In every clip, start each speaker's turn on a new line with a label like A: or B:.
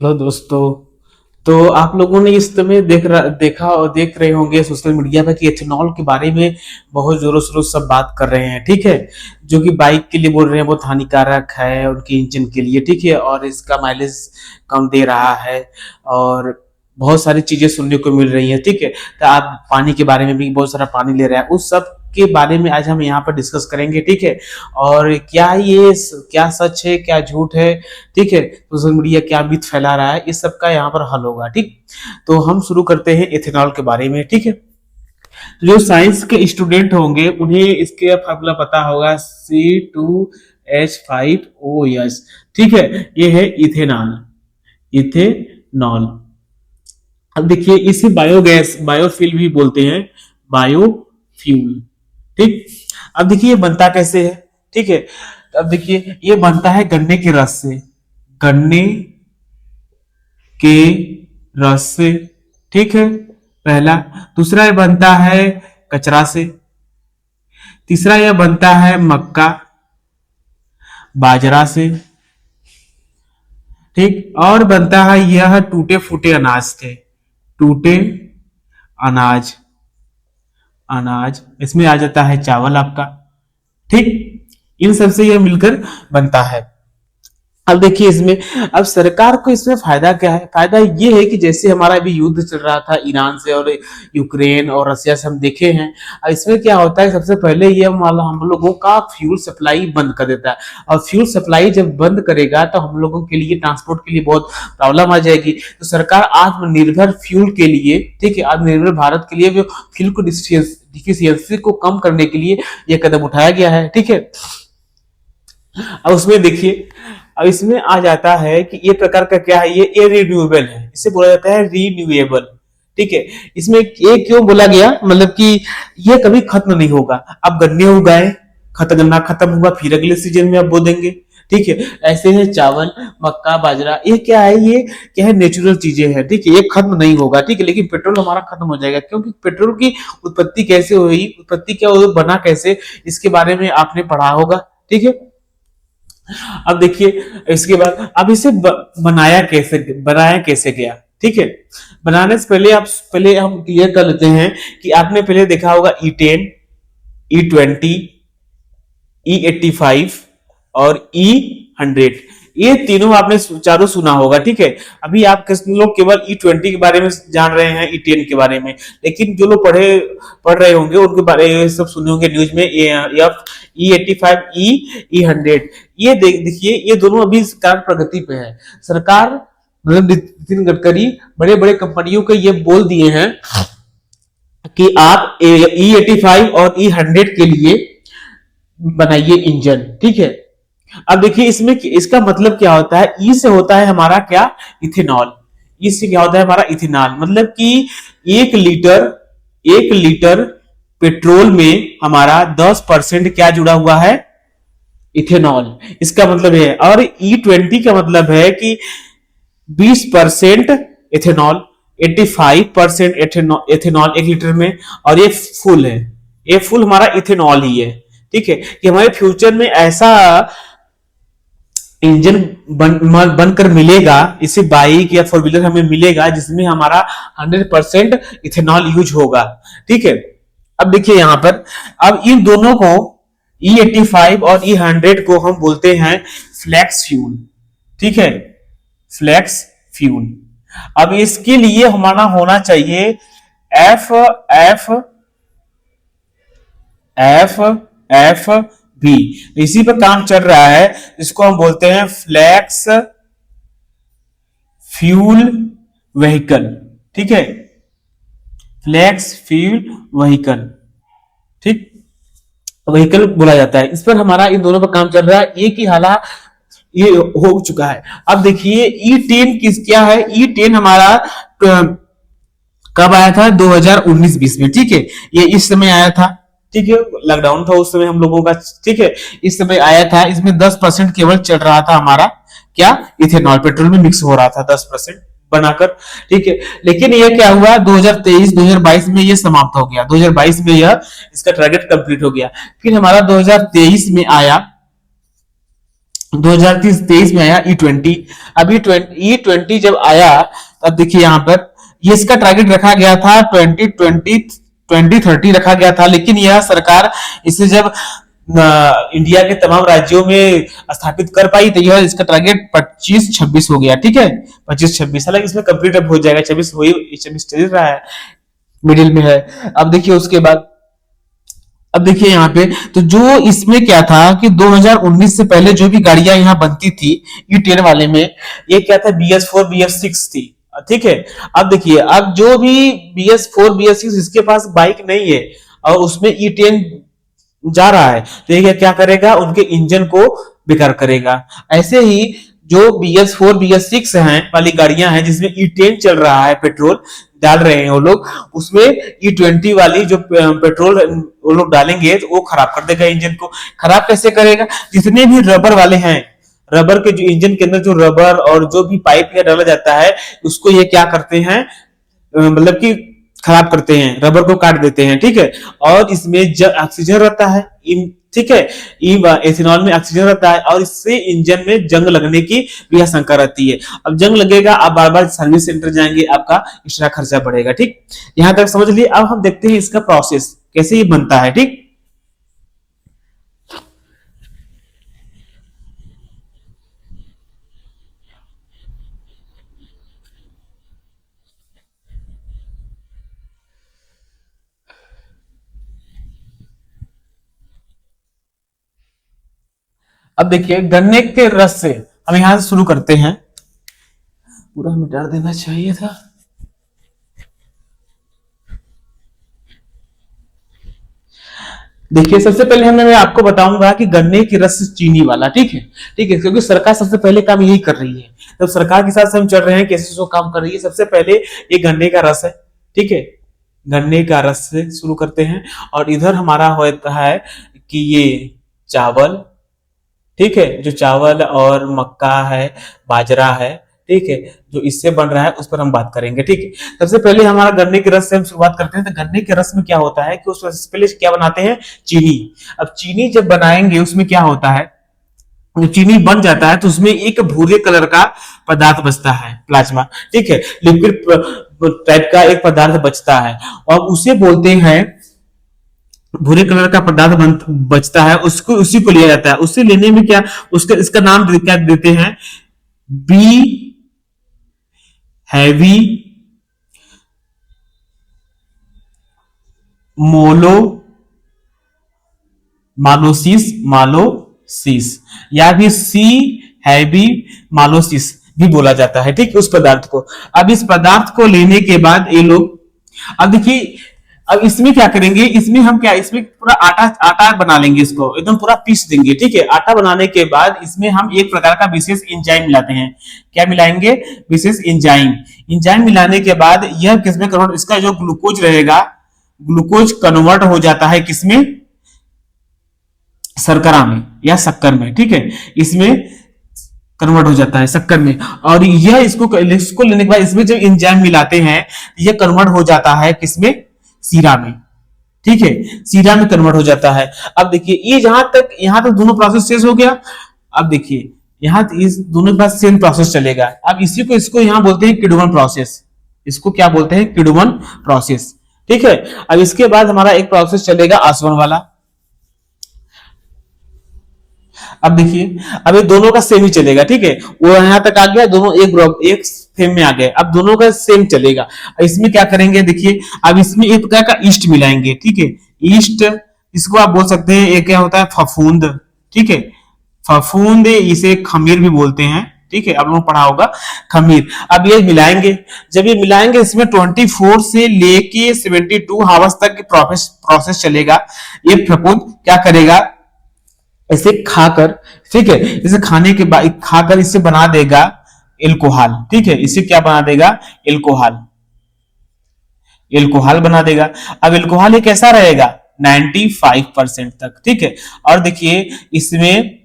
A: Hello दोस्तों। तो आप लोगों ने इस समय देखा और देख रहे होंगे सोशल मीडिया पे कि एथेनॉल के बारे में बहुत जोरों शोरों से सब बात कर रहे हैं, ठीक है। जो कि बाइक के लिए बोल रहे हैं बहुत हानिकारक है उनके इंजन के लिए, ठीक है, और इसका माइलेज कम दे रहा है और बहुत सारी चीजें सुनने को मिल रही हैं, ठीक है। तो आप पानी के बारे में भी बहुत सारा पानी ले रहा है, उस सब के बारे में आज हम यहाँ पर डिस्कस करेंगे, ठीक है। और क्या सच है क्या झूठ है, ठीक है, सोशल मीडिया क्या मिथ फैला रहा है, इस सब का यहाँ पर हल होगा, ठीक। तो हम शुरू करते हैं एथेनॉल के बारे में, ठीक है। तो जो साइंस के स्टूडेंट होंगे उन्हें इसके फार्मूला पता होगा, C2H5OS, ठीक है। ये है इथेनॉल, इथेनॉल। अब देखिए इसे बायोगैस, बायोफ्यूल भी बोलते हैं, बायोफ्यूल, ठीक। अब देखिए ये बनता कैसे है, ठीक है। अब देखिए ये बनता है गन्ने के रस से, गन्ने के रस से, ठीक है, पहला। दूसरा ये बनता है कचरा से। तीसरा यह बनता है मक्का, बाजरा से, ठीक। और बनता है यह टूटे फूटे अनाज से, टूटे अनाज, अनाज इसमें आ जाता है चावल आपका, ठीक। इन सब से यह मिलकर बनता है। अब देखिए इसमें, अब सरकार को इसमें फायदा क्या है? फायदा ये है कि जैसे हमारा अभी युद्ध चल रहा था ईरान से और यूक्रेन और रसिया से, हम देखे हैं। अब इसमें क्या होता है, सबसे पहले ये हम लोगों का फ्यूल सप्लाई बंद कर देता है, और फ्यूल सप्लाई जब बंद करेगा तो हम लोगों के लिए ट्रांसपोर्ट के लिए बहुत प्रॉब्लम आ जाएगी। तो सरकार आत्मनिर्भर फ्यूल के लिए, ठीक है, आत्मनिर्भर भारत के लिए जो फ्यूल को डिफिशियंसी को कम करने के लिए यह कदम उठाया गया है, ठीक है। अब उसमें देखिए, अब इसमें आ जाता है कि ये प्रकार का क्या है, ये रिन्यूएबल है, इसे बोला जाता है रिन्यूएबल, ठीक है। इसमें ये क्यों बोला गया, मतलब कि ये कभी खत्म नहीं होगा। अब गन्ने उगाए, गन्ना खत्म हुआ, फिर अगले सीजन में आप बो देंगे, ठीक है। ऐसे है चावल, मक्का, बाजरा, ये क्या है, ये क्या है, नेचुरल चीजें हैं, ठीक है, ये खत्म नहीं होगा, ठीक है। लेकिन पेट्रोल हमारा खत्म हो जाएगा, क्योंकि पेट्रोल की उत्पत्ति कैसे हुई, उत्पत्ति क्या हुई, बना कैसे, इसके बारे में आपने पढ़ा होगा, ठीक है। अब देखिए इसके बाद, अब इसे बनाया कैसे गया, ठीक है। बनाने से पहले हम क्लियर कर लेते हैं कि आपने पहले देखा होगा E10, E20, E85 और E100, ये तीनों आपने चारों सुना होगा, ठीक है। अभी आप किस लोग केवल E20 के बारे में जान रहे हैं, E10 के बारे में, लेकिन जो लोग पढ़ रहे होंगे उनके बारे में सब सुने होंगे न्यूज में, E85, E100। ये देखिए ये दोनों अभी सरकार प्रगति पे है। सरकार मतलब नितिन गडकरी बड़े बड़े कंपनियों को ये बोल दिए हैं कि आप E85 और E100 के लिए बनाइए इंजन, ठीक है। अब देखिए इसमें इसका मतलब क्या होता है, ई से होता है हमारा क्या, इथेनॉल। ई से क्या होता है हमारा इथेनॉल, मतलब कि 1 लीटर पेट्रोल में हमारा 10% क्या जुड़ा हुआ है, इथेनॉल, इसका मतलब है। और E20 का मतलब है कि 20% इथेनॉल, 85% इथेनॉल 1 लीटर में, और ये फुल है, ये फुल हमारा इथेनॉल ही है, ठीक है। कि हमारे फ्यूचर में ऐसा इंजन बनकर मिलेगा, इसे बाइक या 4 व्हीलर हमें मिलेगा जिसमें हमारा 100% इथेनॉल यूज होगा, ठीक है। अब देखिए यहां पर, अब इन दोनों को E85 और E100 को हम बोलते हैं फ्लेक्स फ्यूल, ठीक है, फ्लेक्स फ्यूल। अब इसके लिए हमारा होना चाहिए एफ एफ एफ एफ भी, इसी पर काम चल रहा है, इसको हम बोलते हैं फ्लेक्स फ्यूल व्हीकल, ठीक है, फ्लेक्स फ्यूल व्हीकल, ठीक, व्हीकल बोला जाता है। इस पर हमारा इन दोनों पर काम चल रहा है, एक ही हालात ये हो चुका है। अब देखिए E10 क्या है, E10 हमारा कब आया था, 2019-20 में, ठीक है। ये इस समय आया था, ठीक है, लॉकडाउन था उस समय हम लोगों का, ठीक है, इस समय आया था। इसमें 10% केवल चल रहा था हमारा क्या, इथेनॉल, पेट्रोल में मिक्स हो रहा था 10% बनाकर, ठीक है। लेकिन ये क्या हुआ, 2023-2022 में ये समाप्त हो गया, 2022 में यह इसका टारगेट कंप्लीट हो गया। फिर हमारा 2023 में आया 2023 में आया E20। अब E20 जब आया, तब देखिए यहाँ पर ये इसका टारगेट रखा गया था 2030 रखा गया था, लेकिन यह सरकार इसे जब इंडिया के तमाम राज्यों में स्थापित कर पाई, तो यह इसका टारगेट 25-26 हो गया। ठीक है, 25-26, हालांकि इसमें कंप्लीट अब हो जाएगा, 26 हो 26 चल रहा है, मिडिल में है। अब देखिए उसके बाद, अब देखिए यहाँ पे, तो जो इसमें क्या था कि 2019 से पहले जो भी गाड़ियां यहाँ बनती थी E10 वाले में, ये क्या था, BS4 BS6 थी। ठीक है, अब देखिए, अब जो भी BS4 BS6 इसके पास बाइक नहीं है और उसमें E10 जा रहा है, तो ये क्या करेगा, उनके इंजन को बेकार करेगा। ऐसे ही जो BS4 BS6 हैं वाली गाड़ियां हैं जिसमें E10 चल रहा है, पेट्रोल डाल रहे हैं वो लोग, उसमें E20 वाली जो पेट्रोल वो लोग डालेंगे तो वो खराब कर देगा इंजन को। खराब कैसे करेगा, जितने भी रबर वाले हैं, रबर के जो इंजन के अंदर जो रबर और जो भी पाइप डाला जाता है, उसको ये क्या करते हैं, मतलब कि खराब करते हैं, रबर को काट देते हैं। ठीक है, और इसमें ऑक्सीजन रहता है, ठीक है, एथेनॉल में ऑक्सीजन रहता है, और इससे इंजन में जंग लगने की भी आशंका रहती है। अब जंग लगेगा, आप बार बार सर्विस सेंटर जाएंगे, आपका एक्स्ट्रा खर्चा बढ़ेगा। ठीक, यहां तक समझ लिए। अब हम देखते हैं इसका प्रोसेस कैसे ये बनता है। ठीक, अब देखिए गन्ने के रस से हम यहां से शुरू करते हैं, पूरा मिटा देना चाहिए था। देखिए, सबसे पहले मैं आपको बताऊंगा कि गन्ने की रस चीनी वाला। ठीक है, ठीक है, क्योंकि सरकार सबसे पहले काम यही कर रही है, तब सरकार के साथ हम चल रहे हैं, कैसे जो काम कर रही है। सबसे पहले ये गन्ने का रस है। ठीक है, गन्ने का रस से शुरू करते हैं, और इधर हमारा होता है कि ये चावल, ठीक है, जो चावल और मक्का है, बाजरा है, ठीक है, जो इससे बन रहा है उस पर हम बात करेंगे। ठीक है, सबसे पहले हमारा गन्ने के रस से हम शुरुआत करते हैं। तो गन्ने के रस में क्या होता है कि उससे पहले क्या बनाते हैं, चीनी। अब चीनी जब बनाएंगे उसमें क्या होता है, जब चीनी बन जाता है तो उसमें एक भूरे कलर का पदार्थ बचता है, प्लाज्मा। ठीक है, लिक्विड टाइप का एक पदार्थ बचता है, और उसे बोलते हैं, भूरे कलर का पदार्थ बचता है, उसको उसी को लिया जाता है। उससे लेने में क्या, उसका इसका नाम क्या देते हैं, बी हैवी मोलो मालोसिस या भी सी हैवी मालोसिस भी बोला जाता है। ठीक, उस पदार्थ को। अब इस पदार्थ को लेने के बाद ये लोग, अब देखिए, अब इसमें क्या करेंगे, इसमें हम क्या, इसमें पूरा आटा आटा बना लेंगे, इसको एकदम पूरा पीस देंगे। ठीक है, आटा बनाने के बाद इसमें हम एक प्रकार का विशेष एंजाइम मिलाते हैं। क्या मिलाएंगे, विशेष एंजाइम। एंजाइम मिलाने के बाद यह किसमें कन्वर्ट, इसका जो ग्लूकोज रहेगा, ग्लूकोज कन्वर्ट हो जाता है किसमें, शर्करा में या शक्कर में। ठीक है, इसमें कन्वर्ट हो जाता है शक्कर में, और यह इसको लेने के बाद इसमें जब एंजाइम मिलाते हैं, यह कन्वर्ट हो जाता है किसमें, सीरा में। ठीक है, सीरा में कन्वर्ट हो जाता है। अब देखिए, ये यहां तक दोनों प्रोसेस शेष हो गया। अब देखिए, यहां इस दोनों के पास सेम प्रोसेस चलेगा। अब इसको यहां बोलते हैं किडुवन प्रोसेस। इसको क्या बोलते हैं, किडुवन प्रोसेस। ठीक है, अब इसके बाद हमारा एक प्रोसेस चलेगा आसवन वाला। अब देखिए, अब ये दोनों का सेम ही चलेगा। ठीक है, वो यहां तक आ गया, दोनों एक फेम में आ गए। अब दोनों का सेम चलेगा। इसमें क्या करेंगे, देखिए, अब इसमें एक प्रकार का ईस्ट मिलाएंगे। ठीक है, ईस्ट, इसको आप बोल सकते हैं, एक क्या होता है, फफूंद। ठीक है, फफूंद, इसे खमीर भी बोलते हैं। ठीक है, आप लोगों ने पढ़ा होगा, खमीर। अब ये मिलाएंगे, जब ये मिलाएंगे, इसमें 24 से लेके 72 हावर्स तक प्रोसेस चलेगा। ये फफूंद क्या करेगा, इसे खाकर, ठीक है, इसे खाने के बाद खाकर इसे बना देगा एल्कोहल। ठीक है, इसे क्या बना देगा, एल्कोहल, एल्कोहल बना देगा। अब एल्कोहल ये कैसा रहेगा, 95% तक। ठीक है, और देखिए, इसमें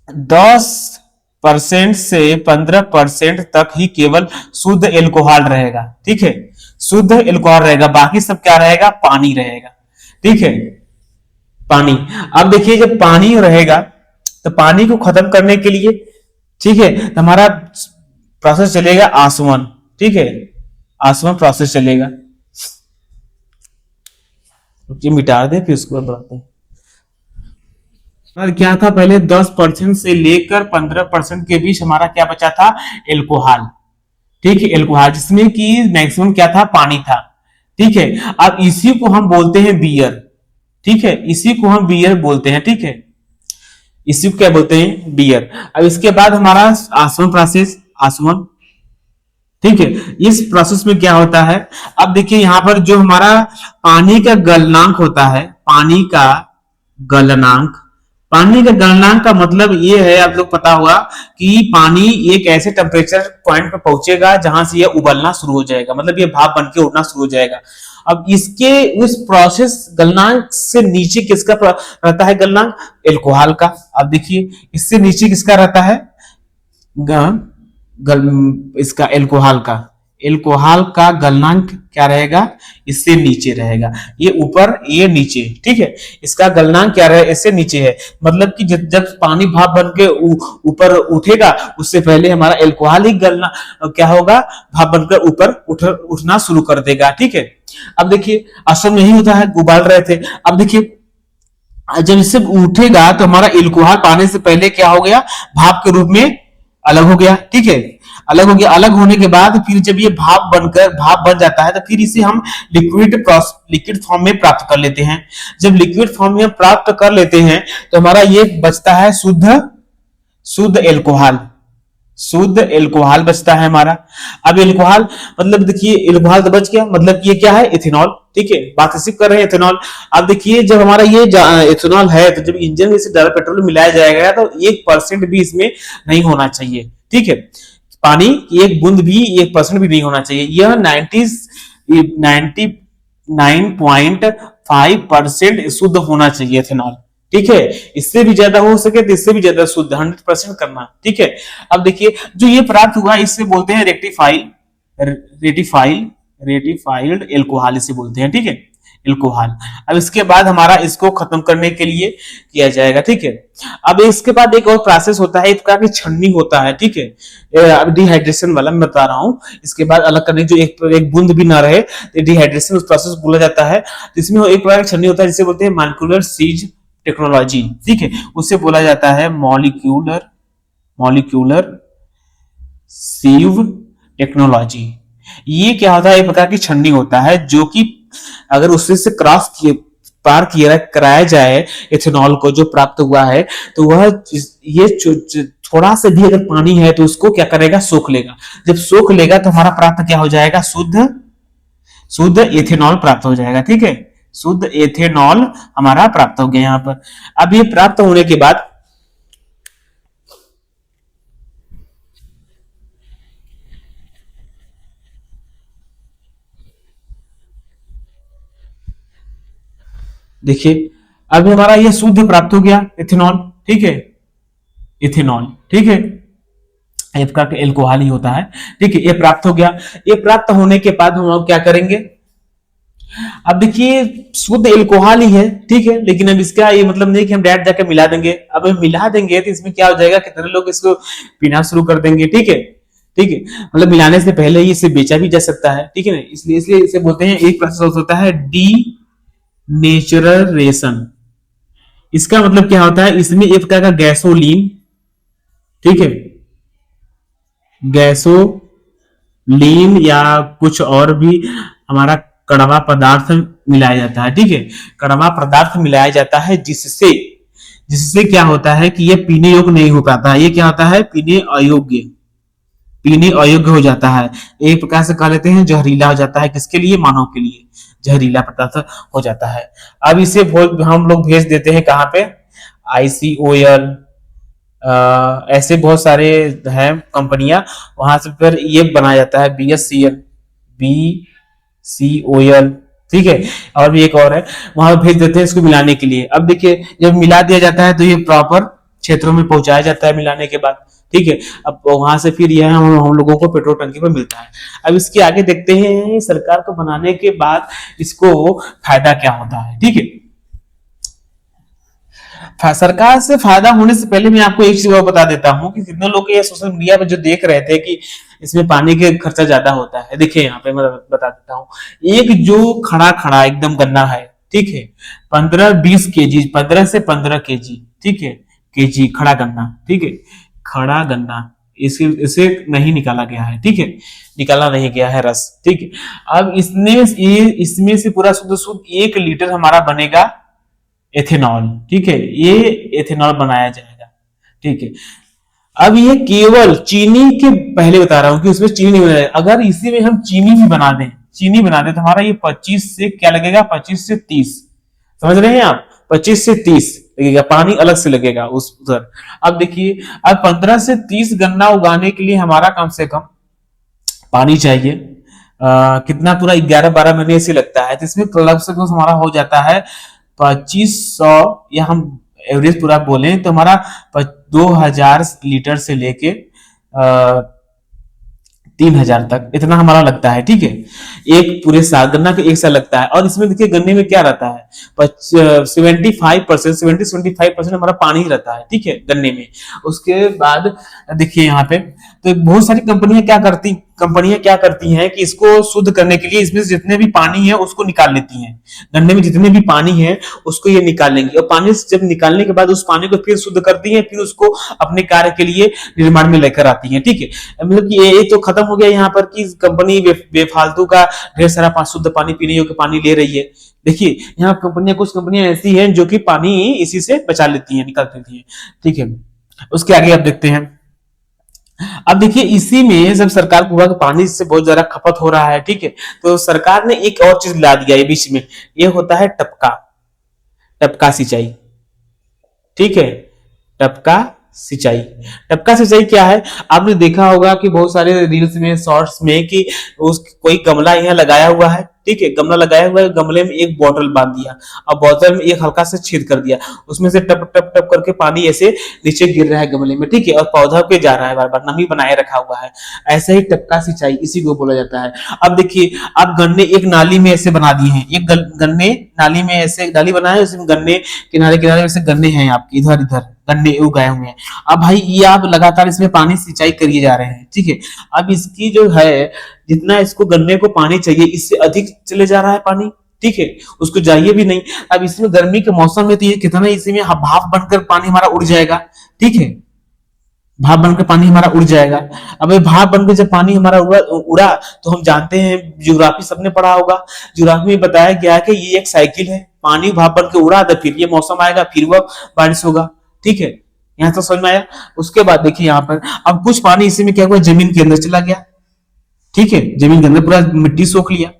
A: 10% से 15% तक ही केवल शुद्ध एल्कोहल रहेगा। ठीक है, शुद्ध एल्कोहल रहेगा, बाकी सब क्या रहेगा, पानी रहेगा। ठीक है, पानी। अब देखिए, जब पानी रहेगा तो पानी को खत्म करने के लिए, ठीक है, तो हमारा प्रोसेस चलेगा आसवन, ठीक है, आसवन प्रोसेस चलेगा। ये मिटा दे फिर उसके बाद बढ़ाते हैं। और क्या था, पहले 10% से लेकर 15% के बीच हमारा क्या बचा था, एल्कोहल, ठीक है, एल्कोहल, जिसमें कि मैक्सिमम क्या था, पानी था, ठीक है। अब इसी को हम बोलते हैं बियर, ठीक है, इसी को हम बियर बोलते हैं, ठीक है, इसी को क्या बोलते हैं, बियर। अब इसके बाद हमारा आसवन प्रोसेस, आसवन, ठीक है। इस प्रोसेस में क्या होता है, अब देखिए यहां पर जो हमारा पानी का गलनांक होता है, पानी का गलनांक, पानी का गलनांक का मतलब ये है, आप लोग पता होगा कि पानी एक ऐसे टेम्परेचर पॉइंट पर पहुंचेगा जहां से ये उबलना शुरू हो जाएगा, मतलब ये भाप बन के उड़ना शुरू हो जाएगा। अब इसके उस प्रोसेस गलनांक से नीचे किसका रहता है गलनांक, एल्कोहल का। अब देखिए इससे नीचे किसका रहता है, इसका एल्कोहल का, एल्कोहल का गलनांक क्या रहेगा, इससे नीचे रहेगा, ये ऊपर ये नीचे, ठीक है, इसका गलनांक क्या रहेगा, इससे नीचे है। मतलब कि जब पानी भाप बन के ऊपर उठेगा, उससे पहले हमारा एल्कोहल ही गलना क्या होगा, भाप बनकर ऊपर उठना शुरू कर देगा, ठीक है। अब देखिए असम नहीं होता है, उबाल रहे थे, अब देखिए जब इससे उठेगा तो हमारा एल्कोहल पानी से पहले क्या हो गया, भाप के रूप में अलग हो गया, ठीक है, अलग हो गया। अलग होने के बाद फिर जब ये भाप बन जाता है तो फिर इसे हम लिक्विड फॉर्म में प्राप्त कर लेते हैं। जब लिक्विड फॉर्म में प्राप्त कर लेते हैं तो हमारा ये बचता है शुद्ध एल्कोहल, शुद्ध एल्कोहल बचता है हमारा। अब एल्कोहल मतलब देखिए एल्कोहल तो बच गया, मतलब ये क्या है, इथेनॉल, ठीक है, बात इसी कर रहे हैं इथेनॉल। अब देखिए जब हमारा ये इथेनॉल है तो जब इंजन में से डायरेक्ट पेट्रोल मिलाया जाएगा तो 1% भी इसमें नहीं होना चाहिए, ठीक है, पानी की एक बूंद भी 1% भी नहीं होना चाहिए। यह 99.5% शुद्ध होना चाहिए इथेनॉल, ठीक है, इससे भी ज्यादा हो सके तो इससे भी ज्यादा शुद्ध 100% करना, ठीक है। अब देखिए जो ये प्राप्त हुआ इससे बोलते हैं रेटिफाइड एल्कोहल इसे बोलते हैं, ठीक है, एल्कोहल। अब इसके बाद हमारा इसको खत्म करने के लिए किया जाएगा, ठीक है। अब इसके बाद एक और प्रोसेस होता है, एक प्रकार की छन्नी होता है, ठीक है, अब डिहाइड्रेशन वाला मैं बता रहा हूं। इसके बाद अलग करने जो एक बूंद भी ना रहे, डिहाइड्रेशन उस प्रोसेस बोला जाता है। इसमें एक प्रकार की छन्नी होता है जिसे बोलते हैं मॉलिक्यूलर सीज टेक्नोलॉजी, ठीक है, उससे बोला जाता है मॉलिक्यूलर सीव टेक्नोलॉजी। ये क्या होता है, एक प्रकार की छन्नी होता है जो कि अगर उससे से पार कराया जाए इथेनॉल को जो प्राप्त हुआ है, तो वह ये थोड़ा सा भी अगर पानी है तो उसको क्या करेगा, सोख लेगा। जब सोख लेगा तो हमारा प्राप्त क्या हो जाएगा, शुद्ध इथेनॉल प्राप्त हो जाएगा, ठीक है, शुद्ध इथेनॉल हमारा प्राप्त हो गया यहां पर। अब ये प्राप्त होने के बाद देखिए अब हमारा ये शुद्ध प्राप्त हो गया इथेनॉल, ठीक है, इथेनॉल, ठीक है, एक प्रकार का एल्कोहल ही होता है, ठीक है, ये प्राप्त हो गया। ये प्राप्त होने के बाद हम क्या करेंगे, अब देखिए शुद्ध एल्कोहल ही है, ठीक है, लेकिन अब इसका ये मतलब नहीं कि हम डायरेक्ट जाकर मिला देंगे। अब हम मिला देंगे तो इसमें क्या हो जाएगा, कितने लोग इसको पीना शुरू कर देंगे, ठीक है, ठीक है, मतलब मिलाने से पहले ही इसे बेचा भी जा सकता है, ठीक है ना, इसलिए इसे बोलते हैं, एक प्रोसेस होता है डी नेचुरलेशन। इसका मतलब क्या होता है, इसमें एक प्रकार का गैसोलीन, ठीक है, गैसोलीन या कुछ और भी हमारा कड़वा पदार्थ मिलाया जाता है, ठीक है, कड़वा पदार्थ मिलाया जाता है जिससे जिससे क्या होता है कि यह पीने योग्य नहीं हो पाता है। ये क्या होता है, पीने अयोग्य हो जाता है, एक प्रकार से कह लेते हैं जहरीला हो जाता है। किसके लिए, मानव के लिए जहरीला पदार्थ हो जाता है। अब इसे हम लोग भेज देते हैं कहां पे, ICOL, ऐसे बहुत सारे हैं कंपनियां, वहां से फिर ये बनाया जाता है BCOL, ठीक है, और भी एक और है, वहां भेज देते हैं इसको मिलाने के लिए। अब देखिए जब मिला दिया जाता है तो ये प्रॉपर क्षेत्रों में पहुंचाया जाता है मिलाने के बाद, ठीक है। अब वहां से फिर यह हम लोगों को पेट्रोल टंकी पर मिलता है। अब इसके आगे देखते हैं सरकार को बनाने के बाद इसको फायदा क्या होता है, ठीक है। सरकार से फायदा होने से पहले मैं आपको एक चीज और बता देता हूँ कि कितने लोग ये सोशल मीडिया पे जो देख रहे थे कि इसमें पानी के खर्चा ज्यादा होता है। देखिए यहाँ पे मैं बता देता हूँ, एक जो खड़ा खड़ा एकदम गन्ना है, ठीक है, 15-20 केजी, 15 से 15 केजी, ठीक है, केजी खड़ा गन्ना, ठीक है, खड़ा गन्ना, इसे इसे नहीं निकाला गया है, ठीक है, निकाला नहीं गया है रस, ठीक है। अब इसमें से पूरा शुद्ध शुद्ध 1 लीटर हमारा बनेगा एथेनॉल, ठीक है, ये एथेनॉल बनाया जाएगा, ठीक है। अब ये केवल चीनी के, पहले बता रहा हूं कि उसमें चीनी नहीं बनाया, अगर इसी में हम चीनी बना दें तो हमारा ये 25 से क्या लगेगा, 25 से 30, समझ रहे हैं आप, 25 से 30 लगेगा, पानी अलग से लगेगा उस उधर। अब देखिए, अब 15 से 30 गन्ना उगाने के लिए हमारा कम से कम पानी चाहिए, कितना, पूरा 11-12 महीने से लगता है, तो इसमें लगभग से हमारा हो जाता है 2500, या हम एवरेज पूरा बोले तो हमारा 2000 लीटर से लेके 3000 तक इतना हमारा लगता है, ठीक है, एक पूरे साल, गन्ना का एक साल लगता है। और इसमें देखिए गन्ने में क्या रहता है, 75%, 70-75% हमारा पानी ही रहता है, ठीक है, गन्ने में। उसके बाद देखिए यहाँ पे, तो बहुत सारी कंपनियां क्या करती हैं कि इसको शुद्ध करने के लिए इसमें जितने भी पानी है उसको निकाल लेती हैं, गन्ने में जितने भी पानी है उसको ये निकाल लेंगी, और पानी से जब निकालने के बाद उस पानी को फिर शुद्ध करती हैं, फिर उसको अपने कार्य के लिए निर्माण में लेकर आती हैं, ठीक है। मतलब कि ये तो खत्म हो गया यहाँ पर कि कंपनी बेफालतू का ढेर सारा शुद्ध पानी, पीने योग्य पानी ले रही है। देखिए यहाँ कुछ कंपनियां ऐसी हैं जो कि पानी इसी से बचा लेती हैं, निकाल लेती हैं, ठीक है। उसके आगे आप देखते हैं, अब देखिए इसी में जब सरकार को हुआ कि पानी से बहुत ज्यादा खपत हो रहा है, ठीक है, तो सरकार ने एक और चीज ला दिया ये बीच में, ये होता है टपका टपका सिंचाई, ठीक है, टपका सिंचाई। टपका सिंचाई क्या है, आपने देखा होगा कि बहुत सारे रील्स में, शॉर्ट्स में, कि उस कोई गमला यहाँ लगाया हुआ है, ठीक है, गमला लगाया हुआ है, गमले में एक बोतल बांध दिया और बोतल में एक हल्का से छेद कर दिया, उसमें से टप टप टप करके पानी ऐसे नीचे गिर रहा है गमले में, ठीक है, और पौधा पे जा रहा है, बार बार नमी बनाए रखा हुआ है, ऐसे ही टपका सिंचाई इसी को बोला जाता है। अब देखिए, आप गन्ने एक नाली में ऐसे बना दिए हैं, एक गन्ने नाली में ऐसे नाली बना है, उसमें गन्ने किनारे किनारे ऐसे गन्ने हैं आपके, इधर इधर गन्ने उगाए हुए हैं। अब भाई ये आप लगातार इसमें पानी सिंचाई करिए जा रहे हैं, ठीक है। अब इसकी जो है, जितना इसको गन्ने को पानी चाहिए इससे अधिक चले जा रहा है पानी, ठीक है, उसको चाहिए भी नहीं। अब इसमें गर्मी के मौसम में तो ये कितना, इसी में भाप बनकर पानी हमारा उड़ जाएगा, ठीक है, भाप बनकर पानी हमारा उड़ जाएगा। अब भाप बनकर जब पानी हमारा उड़ा तो हम जानते हैं, ज्योग्राफी सबने पढ़ा होगा, ज्योग्राफी में बताया गया है कि ये एक साइकिल है, पानी भाप बनकर उड़ा तो फिर ये मौसम आएगा, फिर वह बारिश होगा, ठीक है, यहां तो समझ में आया। उसके बाद देखिए यहाँ पर, अब कुछ पानी इसी में क्या हुआ, जमीन के अंदर चला गया, ठीक है, जमीन के अंदर पूरा मिट्टी सोख लिया।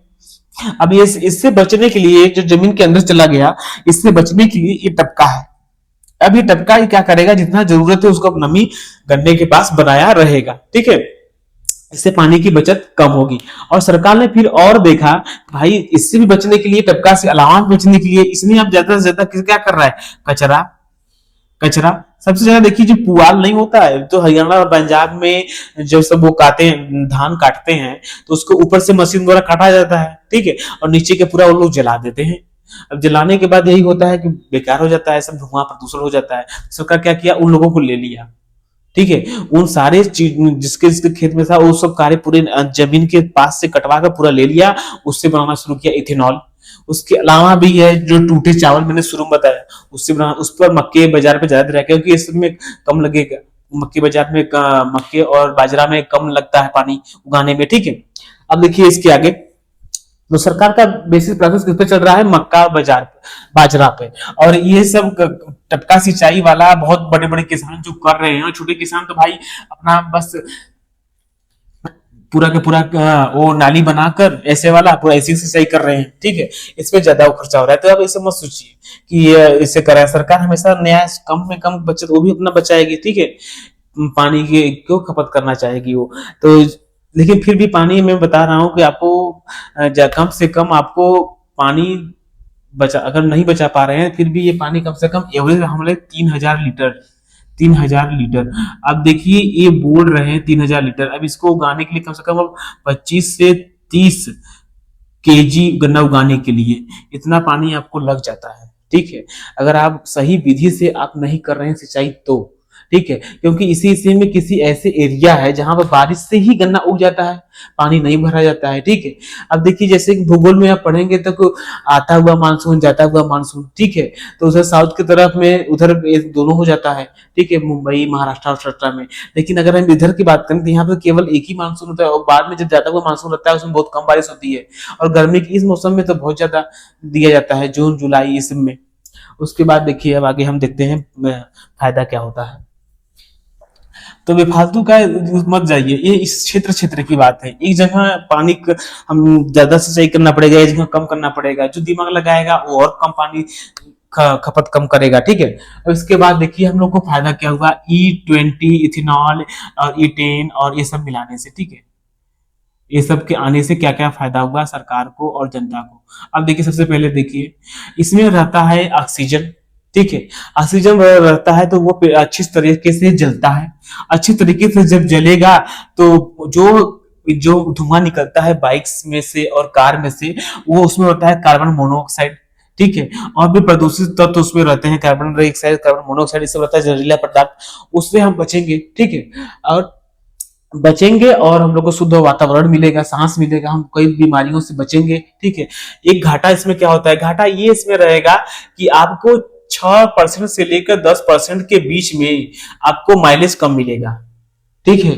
A: अब ये इससे बचने के लिए, जो जमीन के अंदर चला गया, इससे बचने के लिए ये टपका है। अब ये टपका ही क्या करेगा, जितना जरूरत है उसको नमी गन्ने के पास बनाया रहेगा, ठीक है, इससे पानी की बचत कम होगी। और सरकार ने फिर और देखा, भाई इससे भी बचने के लिए, टपका से अलावा बचने के लिए, इसमें अब ज्यादा से ज्यादा क्या कर रहा है, कचरा कचरा सबसे ज्यादा। देखिए जो पुआल नहीं होता है, तो हरियाणा और पंजाब में जब सब वो धान काटते हैं, तो उसको ऊपर से मशीन द्वारा काटा जाता है, ठीक है, और नीचे के पूरा वो लोग जला देते हैं। अब जलाने के बाद यही होता है कि बेकार हो जाता है, सब धुआं प्रदूषण हो जाता है। सरकार क्या किया, उन लोगों को ले लिया, ठीक है, उन सारे चीज जिसके जिसके खेत में था वो सब कार्य पूरे जमीन के पास से कटवा कर पूरा ले लिया, उससे बनाना शुरू किया इथेनॉल। उसके अलावा भी है जो टूटे चावल मैंने शुरू में बताया, उससे बना, उस पर मक्के बाजार पे ज्यादा रहा, क्योंकि इसमें कम लगेगा, मक्के बाजार में मक्के और बाजरा में कम लगता है पानी उगाने में, ठीक है। अब देखिए इसके आगे, तो सरकार का बेसिक प्रोसेस किस पे चल रहा है, मक्का बाजरा पे। और ये सब टपका सिंचाई वाला बहुत बड़े बड़े किसान जो कर रहे हैं, छोटे किसान तो भाई अपना बस पूरा का पूरा वो नाली बनाकर ऐसे वाला पूरा ऐसी सिंचाई कर रहे हैं, ठीक है, इसमें ज्यादा खर्चा हो रहा है। तो अब ऐसे मत सोचिए कि इससे करा, सरकार हमेशा नया कम में कम बचत वो भी अपना बचाएगी, ठीक है, पानी के क्यों खपत करना चाहेगी वो तो। लेकिन फिर भी पानी मैं बता रहा हूँ कि आपको कम से कम आपको पानी बचा, अगर नहीं बचा पा रहे हैं, फिर भी ये पानी कम से कम एवरेज हमारे 3000 लीटर, 3000 लीटर। अब देखिए ये बोल रहे हैं 3000 लीटर, अब इसको उगाने के लिए कम से कम 25 से 30 केजी गन्ना उगाने के लिए इतना पानी आपको लग जाता है, ठीक है, अगर आप सही विधि से आप नहीं कर रहे हैं सिंचाई तो, ठीक है, क्योंकि इसी में किसी ऐसे एरिया है जहां पर बारिश से ही गन्ना उग जाता है, पानी नहीं भरा जाता है, ठीक है। अब देखिए जैसे कि भूगोल में आप पढ़ेंगे तो आता हुआ मानसून, जाता हुआ मानसून, ठीक है, तो उधर साउथ की तरफ में उधर दोनों हो जाता है, ठीक है, मुंबई महाराष्ट्र और में। लेकिन अगर हम इधर की बात करें तो यहाँ पर केवल एक ही मानसून होता है, और बाद में जब जाता हुआ मानसून रहता है उसमें बहुत कम बारिश होती है, और गर्मी की इस मौसम में तो बहुत ज्यादा दिया जाता है, जून जुलाई इसमें। उसके बाद देखिए अब आगे हम देखते हैं फायदा क्या होता है। तो बेफालतू का मत जाइए, ये इस क्षेत्र क्षेत्र की बात है। एक जगह पानी हम ज्यादा सिंचाई करना पड़ेगा, एक जगह कम करना पड़ेगा, जो दिमाग लगाएगा वो और कम पानी खपत कम करेगा, ठीक है। और इसके बाद देखिए हम लोग को फायदा क्या हुआ, E20 इथेनॉल और E10 और ये सब मिलाने से, ठीक है, ये सब के आने से क्या क्या फायदा हुआ सरकार को और जनता को। अब देखिए सबसे पहले देखिए इसमें रहता है ऑक्सीजन, ठीक है, ऑक्सीजन रहता है तो वो अच्छी तरीके से जलता है। अच्छी तरीके से जब जलेगा तो जो जो धुआं निकलता है बाइक्स में से और कार में से, वो उसमें होता है कार्बन मोनोऑक्साइड, ठीक है, और भी प्रदूषित तत्व तो उसमें रहते हैं, कार्बन डाइऑक्साइड, कार्बन मोनोऑक्साइड, ये सब रहता है जहरीला पदार्थ, उससे हम बचेंगे, ठीक है, और बचेंगे और हम लोग को शुद्ध वातावरण मिलेगा, सांस मिलेगा, हम कई बीमारियों से बचेंगे, ठीक है। एक घाटा इसमें क्या होता है, घाटा ये इसमें रहेगा कि आपको 6% से लेकर 10% के बीच में आपको माइलेज कम मिलेगा, ठीक है,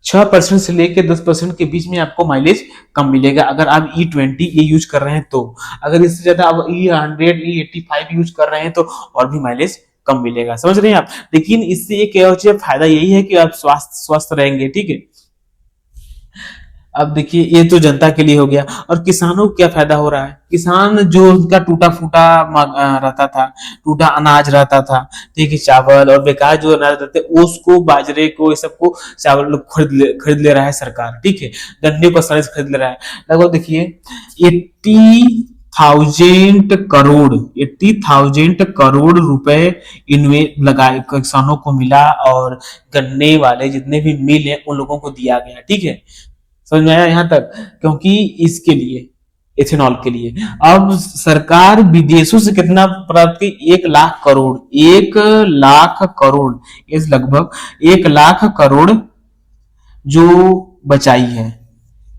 A: 6% से लेकर 10% के बीच में आपको माइलेज कम मिलेगा अगर आप E20 ये यूज कर रहे हैं तो। अगर इससे ज्यादा आप E100 E85 यूज कर रहे हैं तो और भी माइलेज कम मिलेगा, समझ रहे हैं आप। लेकिन इससे एक फायदा यही है कि आप स्वस्थ रहेंगे, ठीक है। अब देखिए ये तो जनता के लिए हो गया, और किसानों को क्या फायदा हो रहा है, किसान जो उनका टूटा फूटा रहता था, टूटा अनाज रहता था, ठीक है, चावल और बेकार जो अनाज रहते उसको, बाजरे को, ये सबको चावल खरीद ले रहा है सरकार, ठीक है, गन्ने को आसानी से खरीद ले रहा है। लगभग देखिए 80,000 करोड़ रुपए इनमें लगाए किसानों को मिला, और गन्ने वाले जितने भी मिल है उन लोगों को दिया गया, ठीक है, समझ में आया यहाँ तक। क्योंकि इसके लिए, इथेनॉल के लिए अब सरकार विदेशों से कितना प्राप्त की, 1 लाख करोड़, 1 लाख करोड़, इस लगभग 1 लाख करोड़ जो बचाई है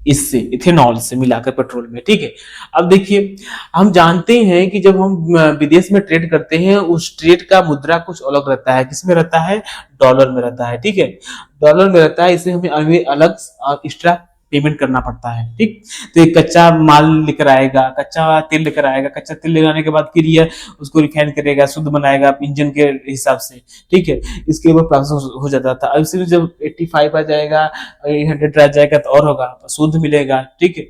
A: इससे, इथेनॉल से मिलाकर पेट्रोल में, ठीक है। अब देखिए हम जानते हैं कि जब हम विदेश में ट्रेड करते हैं उस ट्रेड का मुद्रा कुछ अलग रहता है, किसमें रहता है, डॉलर में रहता है, ठीक है, डॉलर में रहता है, इसे हमें अलग एक्स्ट्रा पेमेंट करना पड़ता है, ठीक। तो एक कच्चा माल लेकर आएगा, कच्चा तेल लेकर आएगा, कच्चा तेल ले आने के बाद फिर ये उसको रिफाइन करेगा, शुद्ध बनाएगा इंजन के हिसाब से, ठीक है, इसके ऊपर प्रोसेस हो जाता था। अब इसमें जब 85 आ जाएगा, 100 आ जाएगा तो और होगा, शुद्ध मिलेगा, ठीक है।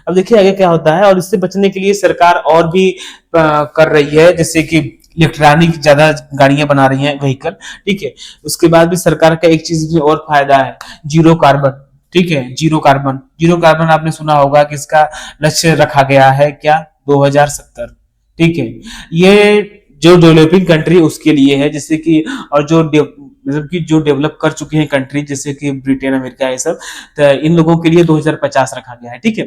A: अब देखिए आगे क्या होता है, और इससे बचने के लिए सरकार और भी कर रही है, जैसे कि इलेक्ट्रॉनिक ज्यादा गाड़ियां बना रही हैं, व्हीकल, ठीक है। उसके बाद भी सरकार का एक चीज में और फायदा है, जीरो कार्बन, ठीक है, जीरो कार्बन। जीरो कार्बन आपने सुना होगा कि इसका लक्ष्य रखा गया है क्या, 2070, ठीक है। ये जो डेवलपिंग कंट्री उसके लिए है, जैसे कि, और जो मतलब कि जो डेवलप कर चुके हैं कंट्री जैसे कि ब्रिटेन, अमेरिका, ये सब, तो इन लोगों के लिए 2050 रखा गया है, ठीक है।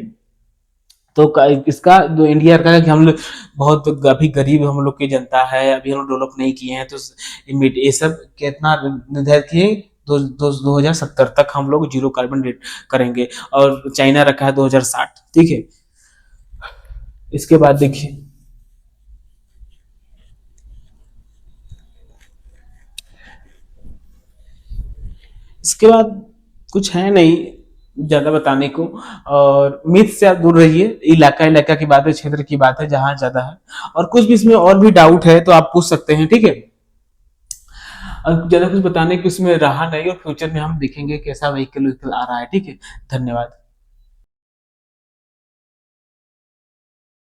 A: तो इसका जो इंडिया का है कि हम लोग बहुत अभी गरीब हम लोग की जनता है, अभी हम लोग डेवलप नहीं किए हैं, तो ये सब कितना निर्धारित किए, 2070 तक हम लोग जीरो कार्बन रेट करेंगे, और चाइना रखा है 2060, ठीक है। इसके बाद देखिए इसके बाद कुछ है नहीं ज्यादा बताने को, और मिथ से आप दूर रहिए, इलाका इलाका की बात है, क्षेत्र की बात है जहां ज्यादा है। और कुछ भी इसमें और भी डाउट है तो आप पूछ सकते हैं, ठीक है। और ज्यादा कुछ बताने की उसमें रहा नहीं, और फ्यूचर में हम देखेंगे कैसा व्हीकल आ रहा है, ठीक है। धन्यवाद।